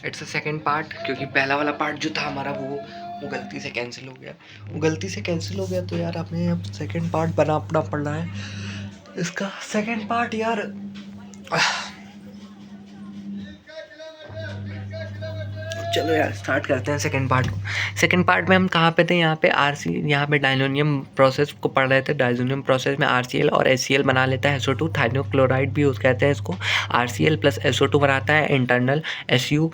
It's a second part, क्योंकि पहला वाला पार्ट जो था हमारा वो गलती से कैंसिल हो गया। वो गलती से कैंसिल हो गया तो यार हमें अब सेकंड पार्ट बनाना पड़ रहा है इसका। सेकंड पार्ट यार चलो यार स्टार्ट करते हैं सेकंड पार्ट को। सेकंड पार्ट में हम कहाँ पे थे, यहाँ पे यहाँ पे डायजोनियम प्रोसेस को पढ़ रहे थे। डायजोनियम प्रोसेस में RCl और HCl बना लेता है SO2, थाइनोक्लोराइड भी उसको कहते हैं इसको। RCl प्लस SO2 बनाता है इंटरनल SU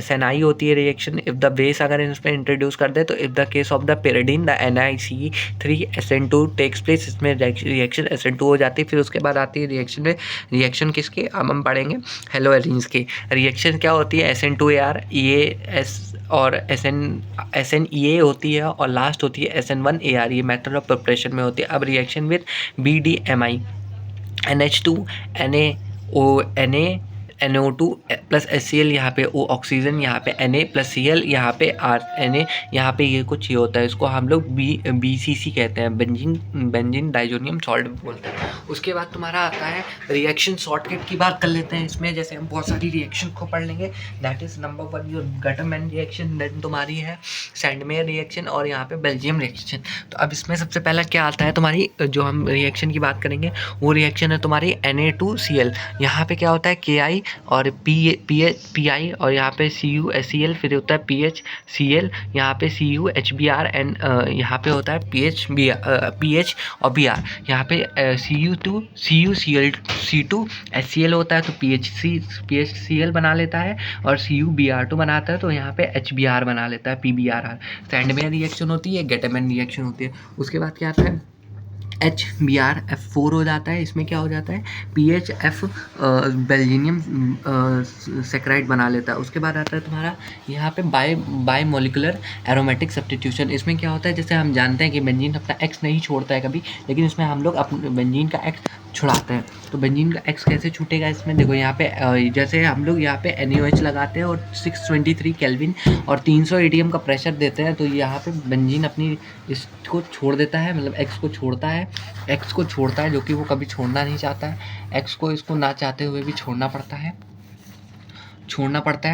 SNI होती है रिएक्शन। इफ द बेस अगर इसमें इंट्रोड्यूस कर दे तो if the case of the pyridine the NiCe3SN2 takes place, इसमें रिएक्शन SN2 हो जाती है। फिर उसके बाद आती है रिएक्शन में, रिएक्शन किसकी अब हम पढ़ेंगे, हेलोएरिन्स की। रिएक्शन क्या होती है, SN2AR EAS और SNEA होती है, और लास्ट होती है SN1AR। ये मेथड ऑफ प्रिपरेशन में होती है। अब reaction with BDMI NH2 NO2 plus HCl, यहाँ पे O ऑक्सीजन, यहाँ पे Na प्लस Cl, यहाँ पे Na, यहाँ पे ये कुछ ये होता है, इसको हम लोग BCC कहते हैं, बेंजीन डाइजोनियम सॉल्ट बोलते हैं। उसके बाद तुम्हारा आता है रिएक्शन शॉर्टकट की बात कर लेते हैं इसमें। जैसे हम बहुत सारी रिएक्शन को पढ़ लेंगे। That is number 1 your Gattermann reaction, then तुम्हारी है सैंडमेयर रिएक्शन, और यहाँ पे बेल्जियम रिएक्शन। तो अब इसमें सबसे पहला क्या आता है तुम्हारी, जो हम रिएक्शन की बात करेंगे वो रिएक्शन है तुम्हारी Na2Cl। यहाँ पे क्या होता है Ki और PI, और यहाँ पे CuHCl, फिर होता है PHCl, यहाँ पे CuHBr एंड यहाँ पे होता है PH और Br। यहाँ पे CuCl2 HCl होता है तो PHCl बना लेता है, और CuBr2 बनाता है तो यहाँ पे HBr बना लेता है PBr। सैंडमेयर रिएक्शन होती है, गेटरमैन रिएक्शन होती है। उसके बाद क्या आता है HBrF4 हो जाता है। इसमें क्या हो जाता है PHF बेल्जिनियम सेक्राइड बना लेता है। उसके बाद आता है तुम्हारा यहाँ पे बाय मोलिकुलर एरोमेटिक सब्स्टिट्यूशन। इसमें क्या होता है, जैसे हम जानते हैं कि बेंजीन अपना X नहीं छोड़ता है कभी, लेकिन इसमें हम लोग अपने बेंजीन का X छुड़ाते हैं। तो बेंजीन का X कैसे छूटेगा, इसमें देखो यहाँ पे जैसे हम लोग यहाँ पे NaOH लगाते हैं और 623 केल्विन और 300 ATM का प्रेशर देते हैं, तो यहाँ पे बेंजीन अपनी इसको छोड़ देता है, मतलब X को छोड़ता है, जो कि वो कभी छोड़ना नहीं चाहता है। X को इसको ना चाहते हुए भी छोड़ना पड़ता है।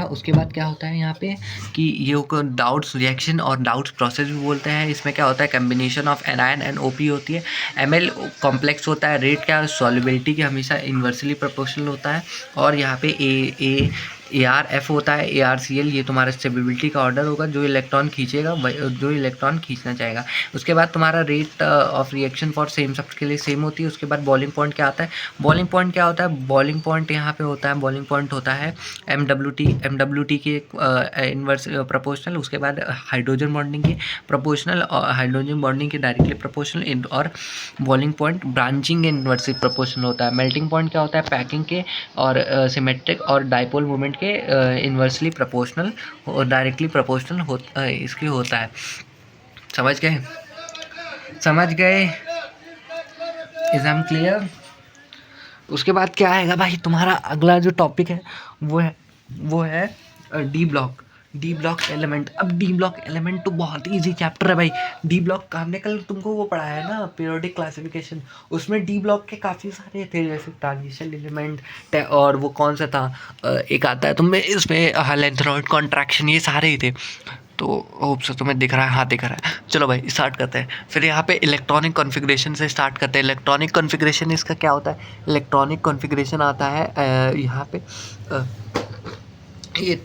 उसके बाद क्या होता है यहाँ पे कि ये डाउट्स रिएक्शन और डाउट्स प्रोसेस भी बोलते हैं। इसमें क्या होता है, combination of anion and OP होती है। Ml कॉम्प्लेक्स होता है। रेट क्या, सॉल्युबिलिटी की हमेशा इन्वर्सली प्रोपोर्शनल होता है। और यहाँ पे ARF होता है। ARCl ये तुम्हारा स्टेबिलिटी का ऑर्डर होगा, जो इलेक्ट्रॉन खींचेगा जो इलेक्ट्रॉन खींचना चाहेगा। उसके बाद तुम्हारा rate of reaction for same सबके के लिए सेम होती है। उसके बाद बॉइलिंग पॉइंट क्या आता है, बॉइलिंग पॉइंट क्या होता है, बॉइलिंग पॉइंट यहाँ पे होता है, बॉइलिंग पॉइंट होता है MWT के इन्वर्स प्रोपोर्शनल। उसके बाद हाइड्रोजन बॉन्डिंग की प्रोपोर्शनल, और हाइड्रोजन बॉन्डिंग के डायरेक्टली प्रोपोर्शनल, और boiling point branching inversely proportional होता है। मेल्टिंग पॉइंट क्या होता है, पैकिंग के और सिमेट्रिक और डाइपोल मूवमेंट के इन्वर्सली प्रोपोर्शनल और डायरेक्टली प्रोपोर्शनल इसकी होता है। समझ गए? Is am clear? उसके बाद क्या आएगा भाई, तुम्हारा अगला जो टॉपिक है वो है डी ब्लॉक एलिमेंट। अब डी ब्लॉक एलिमेंट तो बहुत इजी चैप्टर है भाई। डी ब्लॉक का हमने कल तुमको वो पढ़ाया है ना, पीरियोडिक क्लासिफिकेशन, उसमें डी ब्लॉक के काफ़ी सारे थे, जैसे ट्रांजिशन एलिमेंट, और वो कौन सा था एक आता है तुम्हें इसमें हाइलेंथ्रॉइड कॉन्ट्रैक्शन, ये सारे ही थे। तो होप से तुम्हें दिख रहा है, हाँ दिख रहा है। चलो भाई स्टार्ट करते हैं। फिर यहाँ पे इलेक्ट्रॉनिक कॉन्फ़िगरेशन से स्टार्ट करते हैं। इलेक्ट्रॉनिक कॉन्फ़िगरेशन इसका क्या होता है, इलेक्ट्रॉनिक कॉन्फ़िगरेशन आता है यहाँ पे ये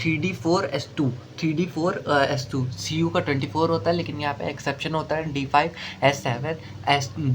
3D4S2 Cu का 24 होता है, लेकिन यहाँ पे एक्सेप्शन होता है D5 S7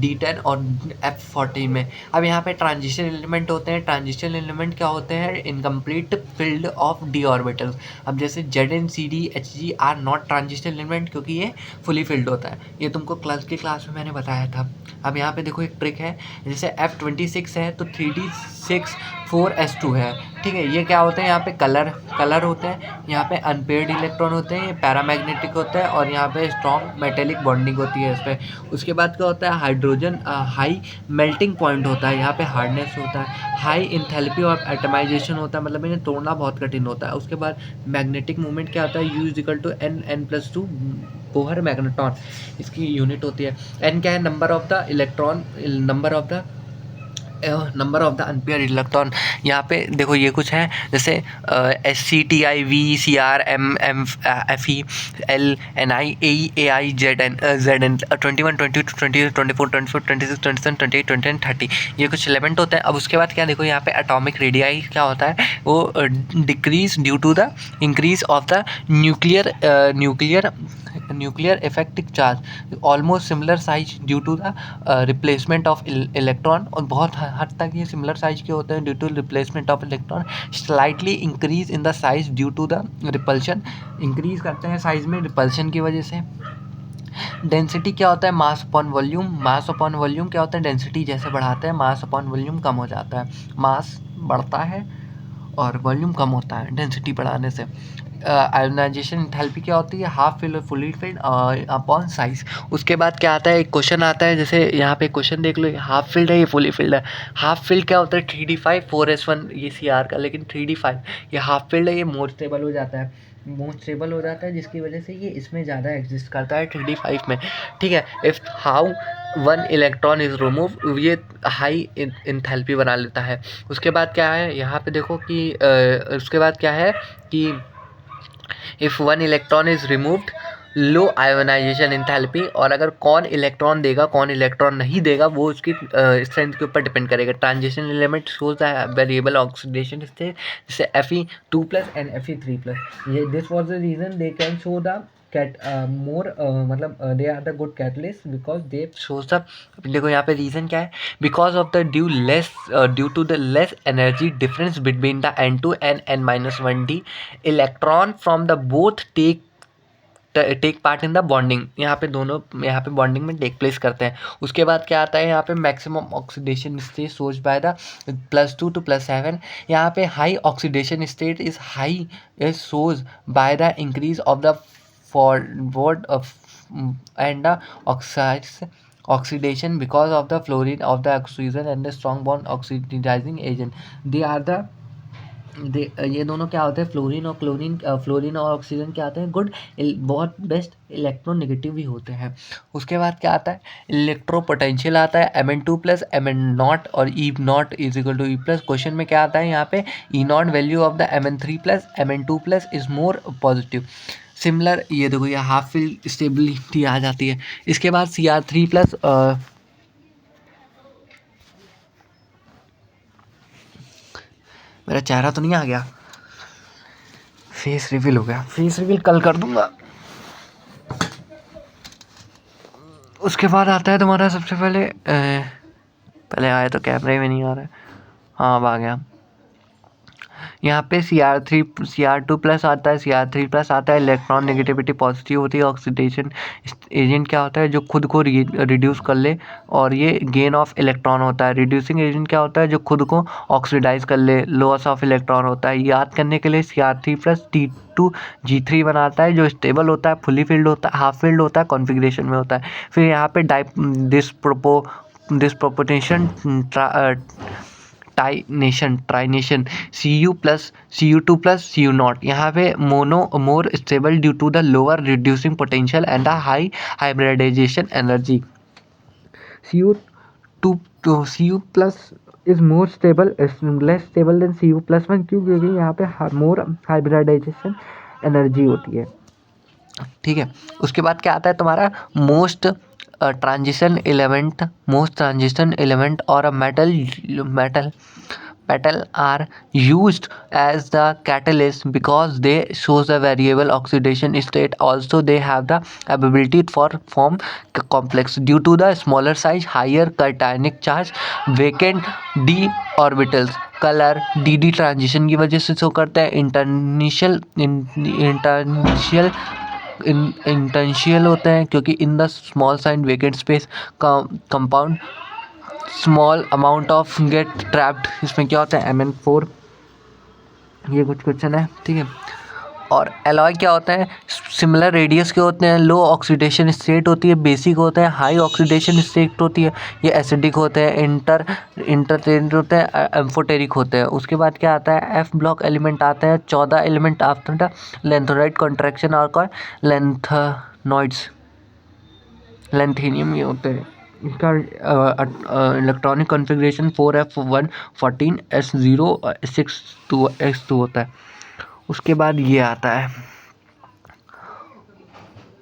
D10 और F14 में। अब यहाँ पे ट्रांजिशन एलिमेंट होते हैं। ट्रांजिशन एलिमेंट क्या होते हैं, incomplete field of d orbitals. अब जैसे Zn Cd Hg are not transition element, क्योंकि ये फुली फील्ड होता है। ये तुमको क्लास में मैंने बताया था। अब यहाँ पे देखो एक ट्रिक है, जैसे F26 है तो 3D6 4S2 है, ठीक है। ये क्या होता है, यहाँ पे कलर होते हैं, यहाँ पे अनपेयर्ड इलेक्ट्रॉन होते हैं, ये पैरामैग्नेटिक होता है, और यहाँ पे स्ट्रॉन्ग मेटेलिक बॉन्डिंग होती है इस पर। उसके बाद क्या होता है, हाइड्रोजन हाई मेल्टिंग पॉइंट होता है, यहाँ पे हार्डनेस होता है, हाई इंथैल्पी और एटमाइजेशन होता है, मतलब इन्हें तोड़ना बहुत कठिन होता है। उसके बाद मैग्नेटिक मोमेंट क्या होता है, U = N+2 बोहर मैग्नेट्रॉन, इसकी यूनिट होती है। N क्या है, number of the number of the unpaired electron. यहाँ पे देखो ये कुछ है, जैसे SCTIV CRMMFELNI AEAIZN 21 22 20 24 24 26 27 28 29 30 ये कुछ एलिमेंट होते हैं। अब उसके बाद क्या देखो यहाँ पे एटॉमिक रेडियाई क्या होता है, वो decrease due to the increase of the nuclear effective charge almost similar size due to the replacement of electron. और बहुत हद तक ये सिमिलर साइज के होते हैं due to replacement of electron. Slightly increase in the size due to the repulsion, increase करते हैं साइज में रिपल्शन की वजह से। डेंसिटी क्या होता है, mass upon volume. Mass upon volume क्या होता है, डेंसिटी जैसे बढ़ाते हैं मास अपॉन वॉल्यूम कम हो जाता है। मास बढ़ता है और वॉल्यूम कम होता है डेंसिटी बढ़ाने से। आयोनाइजेशन एंथैल्पी क्या होती है, हाफ फिल्ड और फुली फिल्ड अपॉन साइज। उसके बाद क्या आता है, एक क्वेश्चन आता है, जैसे यहाँ पे क्वेश्चन देख लो, हाफ फिल्ड है ये फुली फिल्ड है। हाफ फिल्ड क्या होता है 3d5 4s1 ये CR का, लेकिन 3d5 ये हाफ फिल्ड है, ये मोर स्टेबल हो जाता है, मोर स्टेबल हो जाता है जिसकी वजह से ये इसमें ज़्यादा एग्जिस्ट करता है 3d5 में। ठीक है, if how 1 electron is remove, ये हाई एंथैल्पी बना लेता है। उसके बाद क्या है यहाँ पे देखो कि उसके बाद क्या है कि if 1 electron is removed low ionization enthalpy, और अगर कौन इलेक्ट्रॉन देगा कौन इलेक्ट्रॉन नहीं देगा वो उसकी स्ट्रेंथ के ऊपर डिपेंड करेगा। Transition element shows the variable oxidation state, जैसे Fe2+ एंड Fe3+। ये this was the reason they can show the they are the good catalyst because they shows the. देखो यहाँ पे रीज़न क्या है, because of the due to the less energy difference between the N2 and N-1d electron from the both take part in the bonding. यहाँ पे दोनों यहाँ पे बॉन्डिंग में टेक प्लेस करते हैं। उसके बाद क्या आता है यहाँ पे मैक्सिमम ऑक्सीडेशन स्टेट सोच बाय द +2 to +7। यहाँ पे high oxidation state is high is shows by the increase of the forward and the oxidation because of the fluorine of the oxygen and the strong bond oxidizing agent। they are the ये दोनों क्या होते हैं, fluorine और oxygen क्या होते हैं, good बहुत बेस्ट इलेक्ट्रोनेगेटिव भी होते हैं। उसके बाद क्या आता है, इलेक्ट्रो पोटेंशियल आता है Mn2+ Mn0 और E0 = E+। क्वेश्चन में क्या आता है यहाँ पे, E0 value of the Mn3+ Mn2+ is more positive similar. ये देखो ये हाफ फील्ड स्टेबिलिटी आ जाती है। इसके बाद Cr3+, मेरा चेहरा तो नहीं आ गया, फेस रिवील हो गया, फेस रिवील कल कर दूंगा। उसके बाद आता है तुम्हारा सबसे पहले आया तो कैमरे में नहीं आ रहा है, हाँ अब आ गया। यहाँ पे Cr2+ आता है, Cr3+ आता है। इलेक्ट्रॉन नेगेटिविटी पॉजिटिव होती है। ऑक्सीडेशन एजेंट क्या होता है, जो खुद को रिड्यूस कर ले, और ये गेन ऑफ इलेक्ट्रॉन होता है। रिड्यूसिंग एजेंट क्या होता है, जो खुद को ऑक्सीडाइज कर ले, लॉस ऑफ इलेक्ट्रॉन होता है। याद करने के लिए Cr3+ T2G3 बनाता है, जो स्टेबल होता है, फुली फिल्ड होता है, हाफ फिल्ड होता है, कॉन्फ़िगरेशन में होता है। फिर यहाँ पे डिस्प्रोपोर्शनेशन ट्राइनेशन Cu2+ Cu0। यहाँ पे more stable due to the lower reducing potential and the high hybridisation energy. Cu+ is more stable less stable than Cu+1, क्योंकि यहाँ पे मोर हाइब्रिडाइजेशन एनर्जी होती है। ठीक है, उसके बाद क्या आता है तुम्हारा मोस्ट ट्रांजिशन एलिमेंट और metal are used as the catalyst because they shows a variable oxidation state. Also they have the ability for form complex due to the smaller size, higher cationic charge, vacant d orbitals। Colour dd transition की वजह से show करता है। इंटेंशियल होते हैं क्योंकि in the small size vacant space compound small amount of get trapped. इसमें क्या होता है Mn4। ये कुछ क्वेश्चन है, ठीक है। और एलॉय क्या होता है, सिमिलर रेडियस के होते हैं, लो ऑक्सीडेशन स्टेट होती है, बेसिक होते हैं, हाई ऑक्सीडेशन स्टेट होती है, ये एसिडिक होते हैं, इंटरटेरिक होते हैं, एम्फोटेरिक होते हैं। उसके बाद क्या आता है, F ब्लॉक एलिमेंट आता है। 14 एलिमेंट आफ्टर द लेंथोराइड कॉन्ट्रैक्शन और लेंथेनियम ये होते हैं। इसका इलेक्ट्रॉनिक कॉन्फ़िगरेशन 4f114s062 होता है। उसके बाद ये आता है,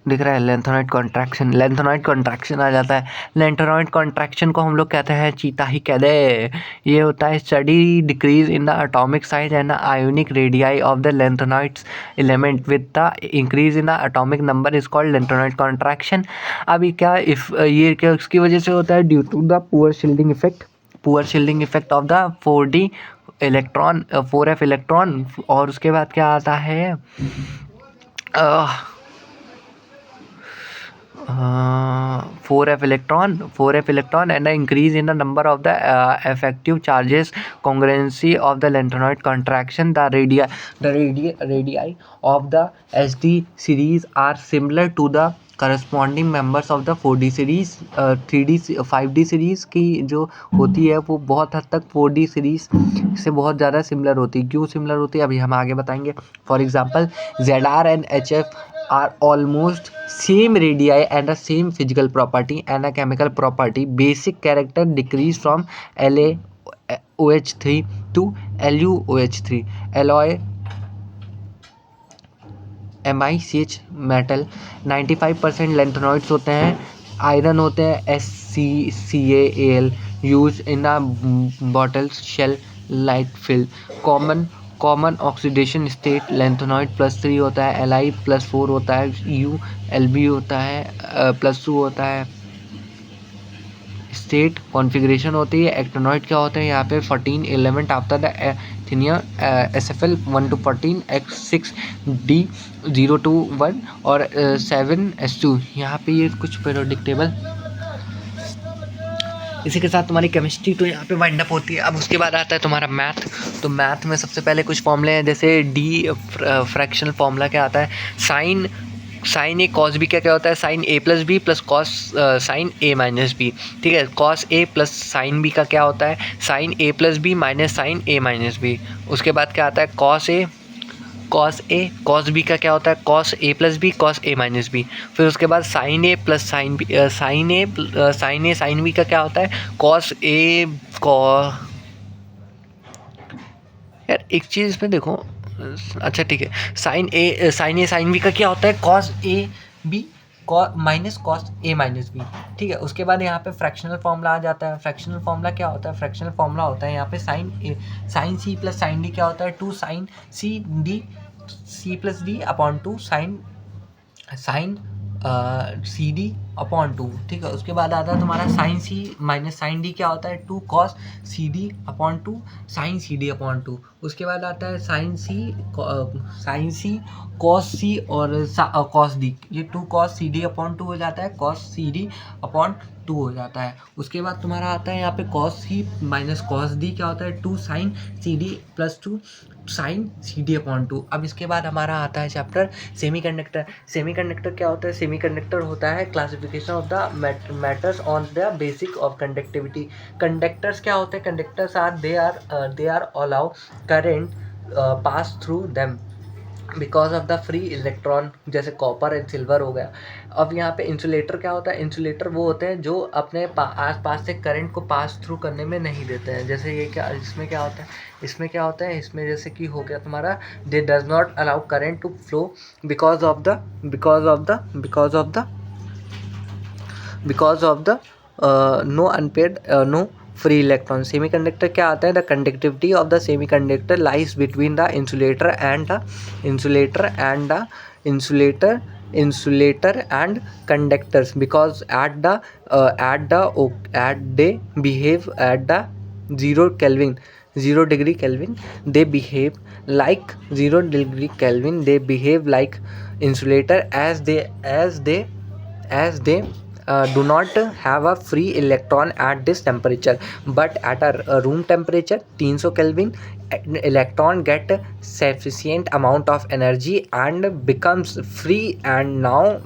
दिख रहा है लेंथेनॉइड कॉन्ट्रैक्शन। लेंथेनॉइड कॉन्ट्रैक्शन आ जाता है। लेंथेनॉइड कॉन्ट्रैक्शन को हम लोग कहते हैं चीता ही कह दे। ये होता है study decrease in the atomic size and ionic radii of the lanthanoids element with the increase in the atomic number is called lanthanoid contraction. अभी क्या ये क्या उसकी वजह से होता है, due to the poor shielding effect of the 4d electron 4f electron. और उसके बाद क्या आता है, 4f electron and an increase in the number of the effective charges congruency of the lanthanide contraction. The radii of the SD series are similar to the corresponding members of the 4D series 3D 5D series की जो होती है वो बहुत हद तक 4D series से बहुत ज़्यादा सिमिलर होती है। क्यों सिमिलर होती है अभी हम आगे बताएंगे। For example ZR and HF are almost same radii and the same physical property and a chemical property. Basic character decrease from LaOH3 to LuOH3. Alloy MiCH metal 95% lanthanoids होते हैं। आयरन होते हैं SCCaAl use in a bottles shell light fill. Common oxidation state lanthanoid +3 होता है। Li+4 होता है। ULb होता है +2 होता है। स्टेट कॉन्फ़िगरेशन होती है। एक्टिनॉइड क्या होते हैं यहाँ पे 14 element after the actinium SFL 1 to 14 X6D 0 to 1 और 7S2। यहाँ पे ये कुछ पीरियोडिक टेबल। इसी के साथ तुम्हारी केमिस्ट्री तो यहाँ पे वाइंड अप होती है। अब उसके बाद आता है तुम्हारा मैथ। तो मैथ में सबसे पहले कुछ फॉर्मूले हैं, जैसे डी फ्रैक्शनल फॉर्मूला क्या आता है, साइन ए कॉस बी क्या होता है, sine A plus B plus cos sine A minus B. ठीक है, cos A plus sine B का क्या होता है, sine A plus B minus sine A minus B. उसके बाद क्या आता है, कॉस बी का क्या होता है, cos A plus B cos A minus B. फिर उसके बाद sine A plus sine B sine B का क्या होता है, कॉस ए यार एक चीज़ इसमें देखो, अच्छा ठीक है, साइन ए साइन बी का क्या होता है, cos A B minus cos A minus B. ठीक है, उसके बाद यहाँ पे फ्रैक्शनल फॉर्मूला आ जाता है। फ्रैक्शनल फॉर्मूला क्या होता है, फ्रैक्शनल फॉर्मूला होता है यहाँ पे sine C plus sine D क्या होता है, 2 sine C plus D upon 2 sine C D upon 2। ठीक है, उसके बाद आता है तुम्हारा sine C minus sine D क्या होता है, 2 cos C D upon 2 sine C D upon 2। उसके बाद आता है साइन सी कॉस सी और कॉस डी, ये 2 कॉस सी डी अपॉन 2 हो जाता है, कॉस सी डी अपॉन 2 हो जाता है। उसके बाद तुम्हारा आता है यहाँ पे cos C minus cos D क्या होता है, 2 sine C D plus 2 sine C D upon 2। अब इसके बाद हमारा आता है चैप्टर सेमीकंडक्टर क्या होता है, सेमीकंडक्टर होता है classification of the matters on the basic of conductivity. Conductors क्या होते हैं, conductors are they are allow current pass through them because of the free electron, जैसे कॉपर एंड सिल्वर हो गया। अब यहाँ पे इंसुलेटर क्या होता है, इंसुलेटर वो होते हैं जो अपने आस पास से करंट को पास थ्रू करने में नहीं देते हैं। जैसे ये क्या, इसमें क्या होता है, इसमें जैसे कि हो गया तुम्हारा, they does not allow current to flow because of the no unpaired no free electron. Semiconductor क्या आता है, the conductivity of the semiconductor lies between the insulator and conductors because at they behave at the 0 degree Kelvin, they behave like 0 degree Kelvin, they behave like insulator as they do not have a free electron at this temperature, but at a room temperature 300 Kelvin electron get sufficient amount of energy and becomes free, and now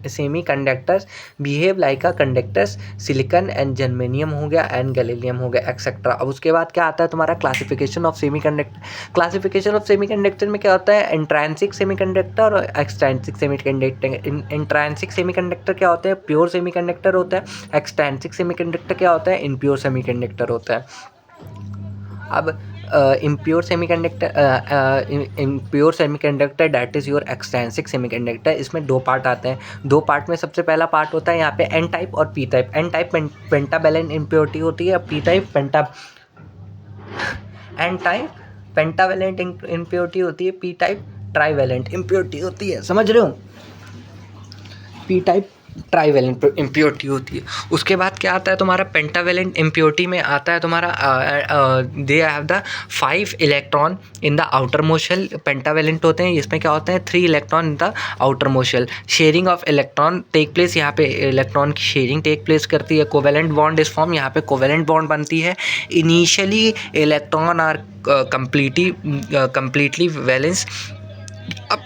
semiconductors behave like a conductors, silicon and germanium हो गया and गैलीलियम हो गया etcetera. अब उसके बाद क्या आता है तुम्हारा classification of semiconductor. Classification of semiconductor में क्या होता है, इंट्रांसिक सेमीकंडक्टर और एक्सट्रिंसिक सेमीकंडक्टर। इंट्रांसिक सेमीकंडक्टर क्या होता है, प्योर सेमीकंडक्टर होता है। एक्सट्रिंसिक सेमीकंडक्टर क्या होता है, इम्प्योर सेमीकंडक्टर होता है। अब impure semiconductor that is your extrinsic semiconductor. इसमें दो पार्ट आते हैं। दो पार्ट में सबसे पहला पार्ट होता है यहाँ पे एन टाइप और P type. N type pentavalent impurity होती है, P type N type pentavalent impurity होती है, पी टाइप ट्राईवैलेंट इम्प्योरिटी होती है। समझ रहे हो, पी टाइप ट्राईवैलेंट इम्प्योरिटी होती है। उसके बाद क्या आता है तुम्हारा पेंटावैलेंट इम्प्योरिटी में आता है तुम्हारा they have the 5 electron in the outermost shell. Pentavalent होते हैं, इसमें क्या होते हैं 3 electron in the outermost shell. Sharing of electron take place, यहाँ पे इलेक्ट्रॉन की शेयरिंग टेक प्लेस करती है। कोवैलेंट बॉन्ड इस फॉर्म, यहाँ पे कोवैलेंट बॉन्ड बनती है। Initially electron are completely valence. अब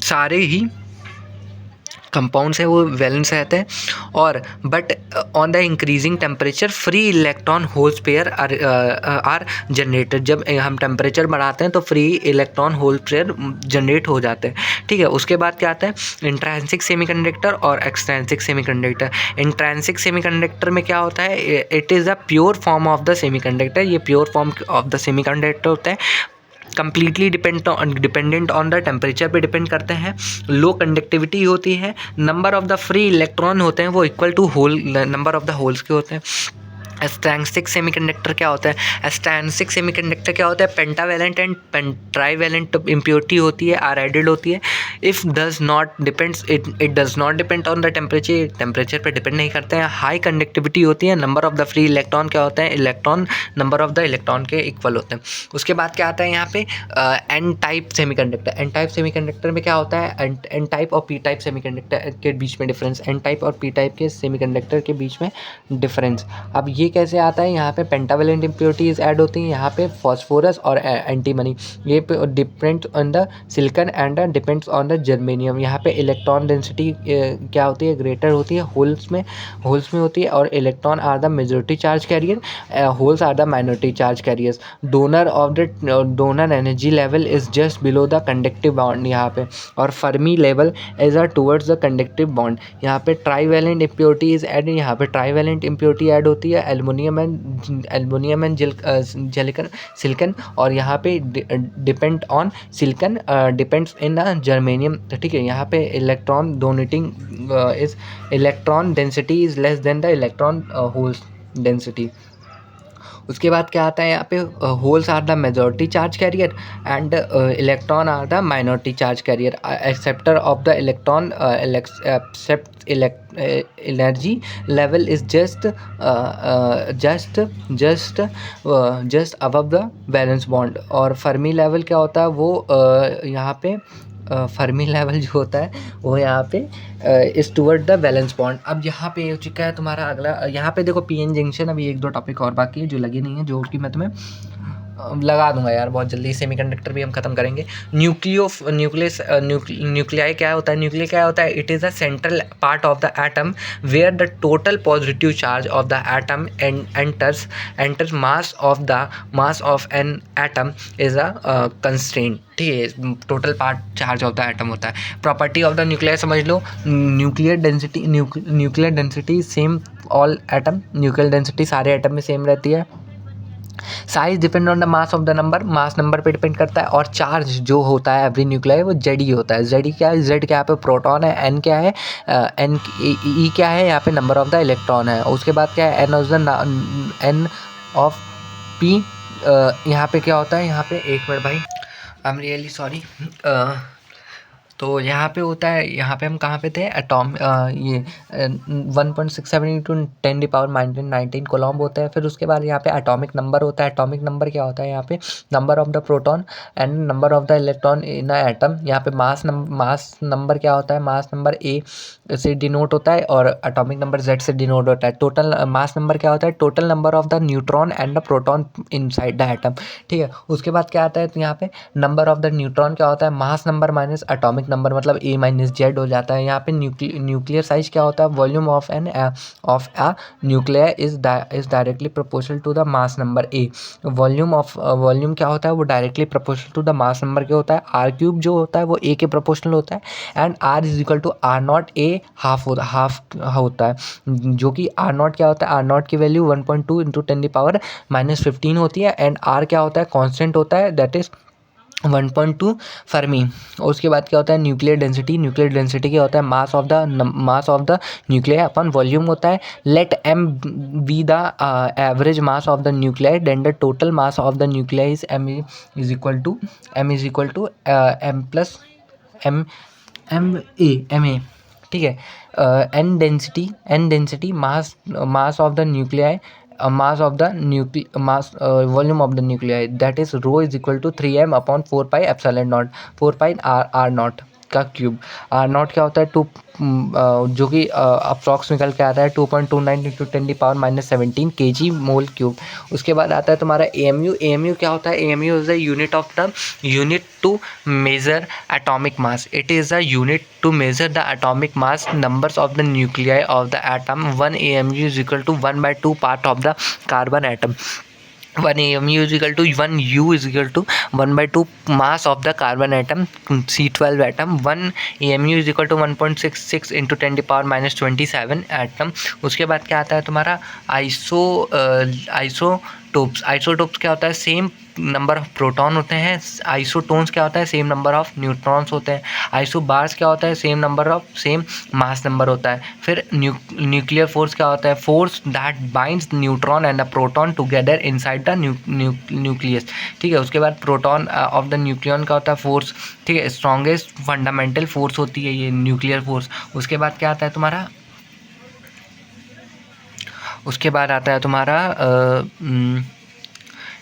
सारे ही कंपाउंड्स हैं वो वैलेंस रहते हैं, और but on the increasing temperature free electron holes pair are generated. जब हम टेम्परेचर बढ़ाते हैं तो free electron hole pair generate हो जाते हैं। ठीक है, उसके बाद क्या आता है इंट्रिंसिक सेमीकंडक्टर और एक्सट्रिंसिक सेमीकंडक्टर। इंट्रिंसिक सेमीकंडक्टर में क्या होता है, it is a pure form of the semiconductor. ये pure form of the semiconductor होता है, completely dependent on the temperature पे डिपेंड करते हैं। लो कंडक्टिविटी होती है। Number of the free electron होते हैं वो equal to hole number of the holes के होते हैं। एक्सट्रिंसिक सेमीकंडक्टर क्या होता है, एक्सट्रिंसिक सेमीकंडक्टर क्या होता है, पेंटावैलेंट एंड ट्राईवैलेंट इम्प्योरिटी होती है, आर एडेड होती है। It does not depend on the temperature पे डिपेंड नहीं करते हैं। हाई कंडक्टिविटी होती है। Number of the free electron क्या होता है, electron number of the electron के इक्वल होते हैं। उसके बाद क्या आता है यहाँ पे N type semiconductor. N type semiconductor में क्या होता है, एन टाइप और पी टाइप सेमीकंडक्टर के बीच में डिफरेंस। एन टाइप और पी टाइप के सेमीकंडक्टर के बीच में डिफरेंस। अब ये कैसे आता है, यहाँ पे पेंटावैलेंट इम्प्योरिटीज ऐड होती हैं, यहाँ पे फॉस्फोरस और एंटीमनी। ये depends on the silicon and depends on the germanium. यहाँ पे इलेक्ट्रॉन डेंसिटी क्या होती है, ग्रेटर होती है, होल्स में होती है, और electron are the majority charge carrier, holes are the minority charge carriers. Donor energy level is just below the conductive bond यहाँ पे, और Fermi level is towards the conductive bond. यहाँ पे ट्राईवैलेंट इम्प्योरिटी इज एड, यहाँ पे trivalent impurity add होती है, aluminium and silicon, और यहाँ पे depend on silicon depends in germanium. ठीक है, यहाँ पे electron donating is electron density is less than the electron holes density. उसके बाद क्या आता है यहाँ पे, holes are the majority charge carrier and electron are the minority charge carrier. Acceptor of the electron accept energy level is just above the valence bond. और Fermi level क्या होता है वो यहाँ पे फर्मी लेवल जो होता है वो यहाँ पे इस टूवर्ड द वैलेंस बॉन्ड। अब यहाँ पे हो चुका है तुम्हारा अगला, यहाँ पे देखो पीएन जंक्शन। अभी 1-2 टॉपिक और बाकी है जो लगे नहीं है, जो कि मैं तुम्हें लगा दूंगा यार बहुत जल्दी। सेमीकंडक्टर भी हम खत्म करेंगे। न्यूक्लियाई क्या होता है, न्यूक्लिया क्या होता है, it is the central part of the atom where the total positive charge of the atom enters mass of an atom is a constraint. ठीक है, total part charge of the atom होता है। प्रॉपर्टी ऑफ द न्यूक्लियर समझ लो, nuclear density same all atom, nuclear density सारे atom में same रहती है। Size depend on the mass of the number, mass number पे डिपेंड करता है। और चार्ज जो होता है एवरी न्यूक्लियर वो जेड ही होता है। जेड ही क्या है, जेड क्या यहाँ पे प्रोटॉन है, एन क्या है, एन ई क्या है, यहाँ पे नंबर ऑफ द इलेक्ट्रॉन है। उसके बाद क्या है, एन ऑफ पी, यहाँ पे क्या होता है, यहाँ पे 1 मिनट भाई, आई एम रियली सॉरी। तो यहाँ पे होता है, यहाँ पे हम कहाँ पे थे, ये 1.67 इंटू 10⁻19 कोलॉम्ब होता है। फिर उसके बाद यहाँ पे एटॉमिक नंबर होता है। एटॉमिक नंबर क्या होता है, यहाँ पे number of the proton and number of the electron in a atom. यहाँ पे मास नंबर क्या होता है, मास नंबर ए से डिनोट होता है और एटॉमिक नंबर जेड से डिनोट होता है। टोटल मास नंबर क्या होता है, total number of the neutron and the proton inside the atom. ठीक है, उसके बाद क्या आता है, तो यहाँ पे नंबर ऑफ द न्यूट्रॉन क्या होता है, mass number minus atomic number, मतलब ए माइनस जेड हो जाता है। यहाँ पे न्यूक्लियर साइज क्या होता है, volume of a nuclear is directly proportional to the mass number A. Volume क्या होता है, वो directly proportional to the mass number के होता है। आर क्यूब जो होता है वो ए के प्रोपोर्शनल होता है and R is equal to R naught A half होता है, जो कि आर नॉट क्या होता है, आर नॉट की वैल्यू 1.2 इंटू 10⁻−15 होती है एंड आर क्या होता है, कॉन्स्टेंट होता है, दैट इज 1.2 फर्मी। और उसके बाद क्या होता है, न्यूक्लियर डेंसिटी क्या होता है, mass of the nuclear upon volume होता है। Let M be the average mass of the nuclear, then the total mass of the nuclear is M is equal to M plus M A. ठीक है, and density mass of the nuclear, mass of the mass volume of the nuclei, that is rho is equal to 3m upon 4 pi epsilon naught, 4 pi r naught का cube. Are naught क्या होता है, जो कि approx निकल के आता है 2.29 इंटू 10⁻−17 kg मोल क्यूब। उसके बाद आता है तुम्हारा एएमयू क्या होता है, AMU is the unit to measure atomic mass, it is the unit to measure the atomic mass numbers of the nuclei of the atom. 1 AMU is equal to 1/2 part of the carbon atom. 1 AMU is equal to 1 U is equal to 1/2 mass of the carbon atom, C12 atom। 1 AMU is equal to 1.66 into 10⁻−27 atom। उसके बाद क्या आता है तुम्हारा isotopes क्या होता है, same number of proton होते हैं। आइसोटोन्स क्या होता है, सेम नंबर ऑफ न्यूट्रॉन्स होते हैं। आइसोबार्स क्या होता है, सेम मास नंबर होता है। फिर न्यूक्लियर फोर्स क्या होता है, force that binds neutron and a proton together inside the nucleus. ठीक है, उसके बाद प्रोटॉन ऑफ द न्यूक्लियन का होता है फोर्स। ठीक है, स्ट्रॉन्गेस्ट फंडामेंटल फोर्स होती है ये न्यूक्लियर फोर्स। उसके बाद क्या आता है तुम्हारा,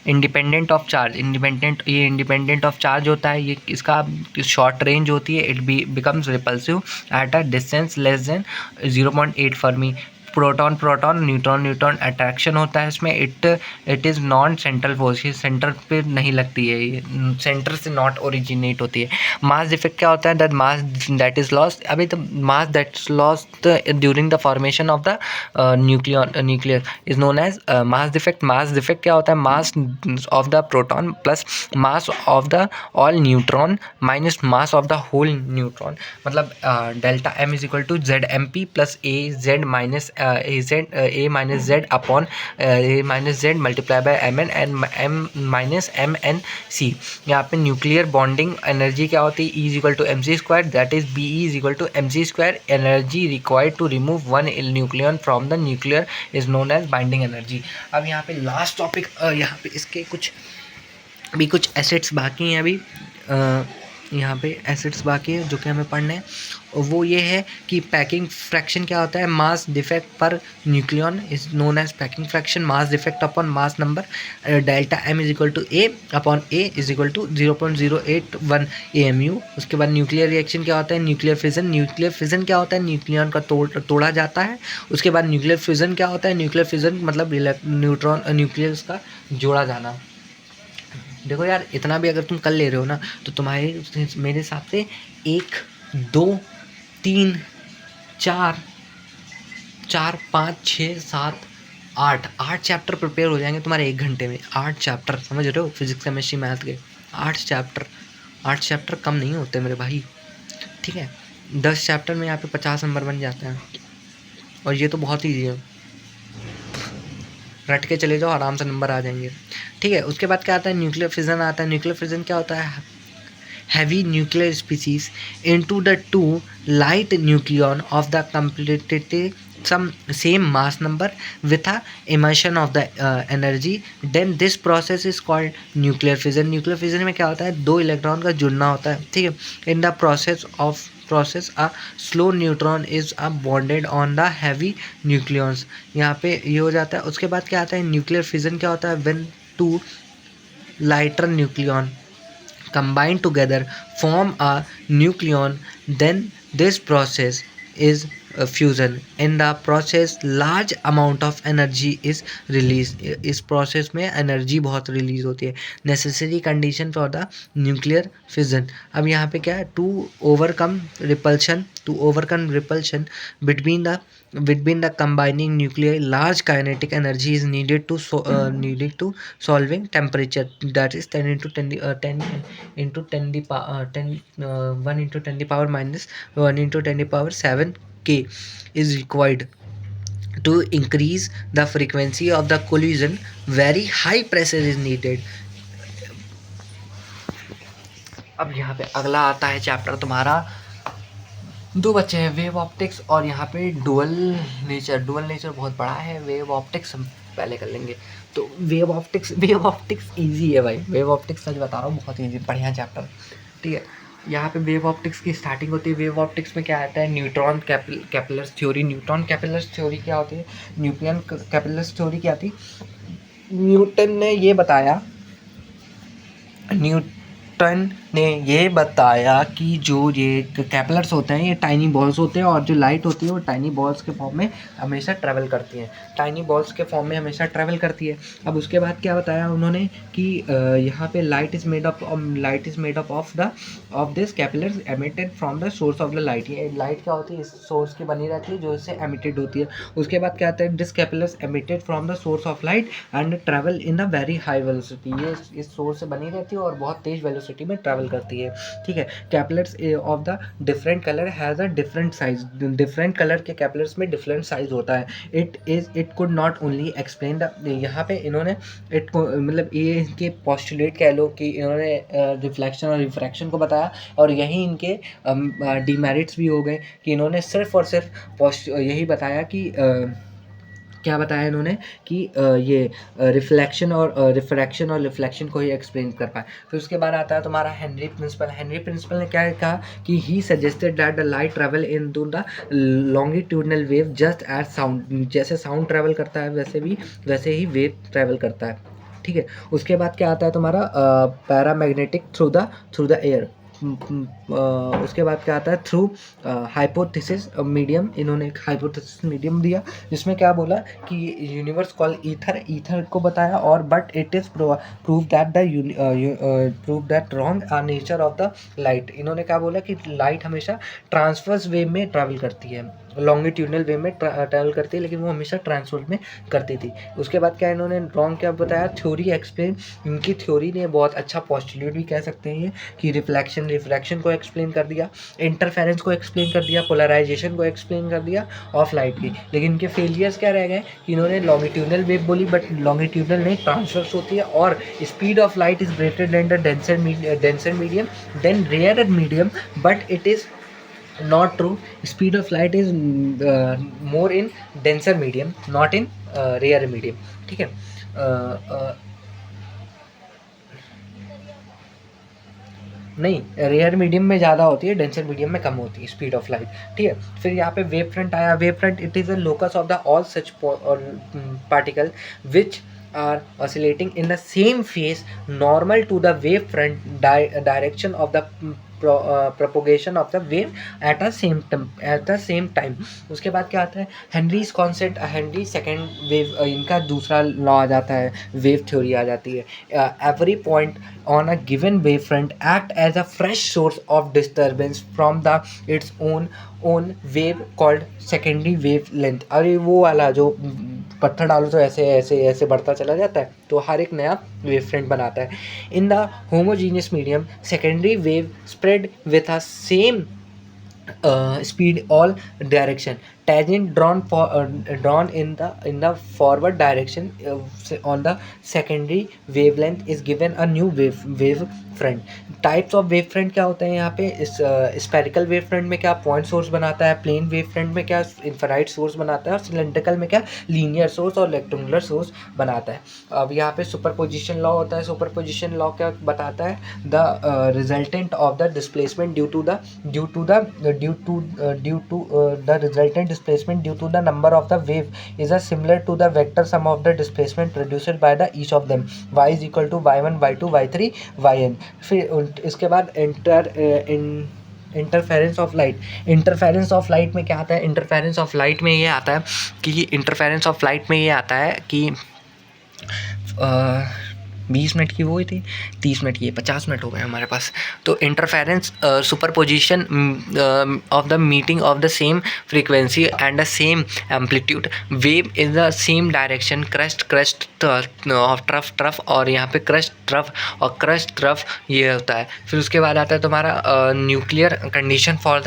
independent of charge. Independent of charge होता है, ये इसका शॉर्ट रेंज होती है, it becomes repulsive at a distance less than 0.8 Fermi. Proton neutron attraction होता है इसमें, it is non central force, ये सेंटर पे नहीं लगती है, ये सेंटर से नॉट ओरिजिनेट होती है। मास डिफेक्ट क्या होता है, that mass that is lost, अभी तो mass that's lost during the formation of the nuclear is known as mass defect. Mass defect क्या होता है, mass of the proton plus mass of the all neutron minus mass of the whole neutron, मतलब delta M is equal to Z M P plus A Z minus A minus Z upon A minus Z multiply by M N and M minus M N C. यहाँ पे nuclear bonding energy क्या होती है, E is equal to M C square, that is B E is equal to M C square. Energy required to remove one nucleon from the nuclear is known as binding energy. अब यहाँ पे last topic, यहाँ पे इसके कुछ acids बाकी हैं अभी, यहाँ पे एसिड्स बाकी है जो कि हमें पढ़ने हैं, और वो ये है कि पैकिंग फ्रैक्शन क्या होता है, mass defect per nucleon is known as packing fraction, mass defect upon mass number, delta M is equal to A upon A is equal to 0.081 AMU। उसके बाद न्यूक्लियर रिएक्शन क्या होता है, न्यूक्लियर फिजन क्या होता है, न्यूक्लियन का तोड़ा जाता है। उसके बाद न्यूक्लियर फिजन क्या होता है, न्यूक्लियर फिजन मतलब न्यूक्लियस का जोड़ा जाना। देखो यार, इतना भी अगर तुम कर ले रहे हो ना, तो तुम्हारे मेरे हिसाब से 1 2 3 4 5 6 7 8 चैप्टर प्रिपेयर हो जाएंगे तुम्हारे 1 घंटे में। 8 चैप्टर, समझ रहे हो, फिजिक्स केमिस्ट्री मैथ के 8 चैप्टर कम नहीं होते मेरे भाई। ठीक है, 10 चैप्टर में यहाँ पे 50 नंबर बन जाते हैं, और ये तो बहुत ईजी है, रट के चले जाओ, आराम से नंबर आ जाएंगे। ठीक है, उसके बाद क्या आता है, न्यूक्लियर फिजन आता है। न्यूक्लियर फिजन क्या होता है, heavy nuclear species into the two light nucleon of the some same mass number with a emission of the energy, then this process is called nuclear fission. Nuclear fission में क्या होता है, दो electron का जुड़ना होता है, ठीक है. In the process a slow neutron is bonded on the heavy nucleons. यहाँ पे ये हो जाता है. उसके बाद क्या आता है, न्यूक्लियर फिजन क्या होता है, when two lighter nucleon combine together form a nucleon, then this process is fusion. In the process large amount of energy is released. इस process में energy बहुत release होती है. necessary condition for the nuclear fission. अब यहाँ पे क्या है, to overcome repulsion between the combining nuclei, large kinetic energy is needed to solving temperature, that is 10 into 10 into 10 the power 1 into 10 the power minus 1 into 10 the power 7 K is required to increase the frequency of the collision. Very high pressure is needed. अब यहाँ पे अगला आता है chapter तुम्हारा, दो बच्चे हैं, वेव ऑप्टिक्स और यहाँ पे डुअल नेचर बहुत बड़ा है. वेव ऑप्टिक्स हम पहले कर लेंगे. तो वेव ऑप्टिक्स इजी है भाई. वेव ऑप्टिक्स सच बता रहा हूँ, बहुत इजी, बढ़िया चैप्टर, ठीक है. यहाँ पे वेव ऑप्टिक्स की स्टार्टिंग होती है. वेव ऑप्टिक्स में क्या आता है, न्यूट्रॉन कैपिलर्स थ्योरी. न्यूट्रॉन कैपिलर्स थ्योरी क्या होती है, न्यूक्लियन कैपिलर्स थ्योरी क्या थी, न्यूटन ने ये बताया कि जो ये कैपिलर्स होते हैं ये टाइनी बॉल्स होते हैं और जो लाइट होती है वो टाइनी बॉल्स के फॉर्म में हमेशा ट्रैवल करती है. अब उसके बाद क्या बताया उन्होंने कि यहाँ पे light is made up of this corpuscles emitted from the source of the light. ये लाइट क्या होती है, इस सोर्स की बनी रहती है जो इससे एमिटेड होती है. उसके बाद क्या आता है, this corpuscles emitted from the source of light and travel in a very high velocity. ये इस सोर्स से बनी रहती है और बहुत तेज वेलोसिटी में ट्रैवल करती है, ठीक है. Corpuscles of the different colour has a different size. Different colour के कैपिलर्स में डिफरेंट साइज होता है. It could not only explain the, यहाँ पे इन्होंने इट को मतलब ये इनके पोस्टुलेट कह लो कि इन्होंने रिफ्लेक्शन और रिफ्रैक्शन को बताया और यही इनके डीमेरिट्स भी हो गए कि इन्होंने सिर्फ और सिर्फ यही बताया कि क्या बताया इन्होंने कि ये रिफ्लेक्शन और रिफ्रैक्शन और रिफ्लेक्शन को ही एक्सप्लेन कर पाए. फिर उसके बाद आता है तुम्हारा हेनरी प्रिंसिपल ने क्या कहा कि he suggested that the light travel in to the longitudinal wave just as sound. जैसे साउंड ट्रैवल करता है वैसे ही वेव ट्रैवल करता है, ठीक है. उसके बाद क्या आता है तुम्हारा पैरामैग्नेटिक थ्रू द एयर. उसके बाद क्या आता है, थ्रू हाइपोथेसिस मीडियम. इन्होंने एक हाइपोथेसिस मीडियम दिया जिसमें क्या बोला कि यूनिवर्स कॉल ईथर को बताया और but it is prove that wrong nature of the light. इन्होंने क्या बोला कि लाइट हमेशा ट्रांसवर्स वेव में ट्रैवल करती है, लॉन्गिट्यूडनल वे में ट्रैवल करती है, लेकिन वो हमेशा ट्रांसवर्स में करती थी. उसके बाद क्या इन्होंने रॉन्ग क्या बताया, थ्योरी एक्सप्लेन. इनकी थ्योरी ने बहुत अच्छा पोस्टुलेट भी कह सकते हैं ये कि रिफ्रैक्शन को एक्सप्लेन कर दिया, इंटरफेरेंस को एक्सप्लेन कर दिया, पोलराइजेशन को एक्सप्लेन कर दिया ऑफ लाइट की. लेकिन इनके फेलियर्स क्या रह गए कि इन्होंने लॉन्गिट्यूडनल वेव बोली बट लॉन्गिट्यूडनल नहीं, ट्रांसवर्स होती है और speed of light is greater than the denser medium than rare medium, but it is not true. Speed of light is more in denser medium, not in rare medium, ठीक है. नहीं, rare medium में ज़्यादा होती है, denser medium में कम होती है स्पीड ऑफ लाइट, ठीक है. फिर यहाँ पे वेव फ्रंट आया. Wave front it is a locus of the all such particle which are oscillating in the same phase normal to the wave front direction of the propagation of the wave at the same time. उसके बाद क्या आता है, Henrys concept. Henry second wave, इनका दूसरा law आ जाता है, wave theory आ जाती है. Every point on a given wavefront act as a fresh source of disturbance from the its own wave called secondary wavelength. अरे वो वाला जो पत्थर डालो तो ऐसे ऐसे ऐसे बढ़ता चला जाता है, तो हर एक नया वेव फ्रंट बनाता है. In the homogeneous medium secondary wave spread with a same speed all direction. tangent drawn in the forward direction on the secondary wavelength is given a new wave front. Types of wave front क्या होते हैं यहाँ पे. इस spherical wave front में क्या point source बनाता है, प्लेन वेव फ्रंट में क्या इन्फराइट सोर्स बनाता है, और सिलेंड्रिकल में क्या लीनियर सोर्स और रेक्टेंगुलर सोर्स बनाता है. अब यहाँ पे सुपरपोजिशन लॉ होता है. सुपरपोजिशन लॉ क्या बताता है. The resultant of the displacement due to the resultant displacement due to the number of the wave is a similar to the vector sum of the displacement produced by the each of them. y is equal to y1 y2 y3 yn. फिर इसके बाद interference of light. Interference of light में क्या आता है. Interference of light में ये आता है कि 20 मिनट की वो हुई थी, 30 मिनट की, 50 मिनट हो गए हमारे पास. तो interference superposition of the meeting of the same frequency and the same amplitude wave in the same direction. Crust trough और यहाँ पे क्रस्ट ट्रफ ये होता है. फिर उसके बाद आता है तुम्हारा nuclear condition for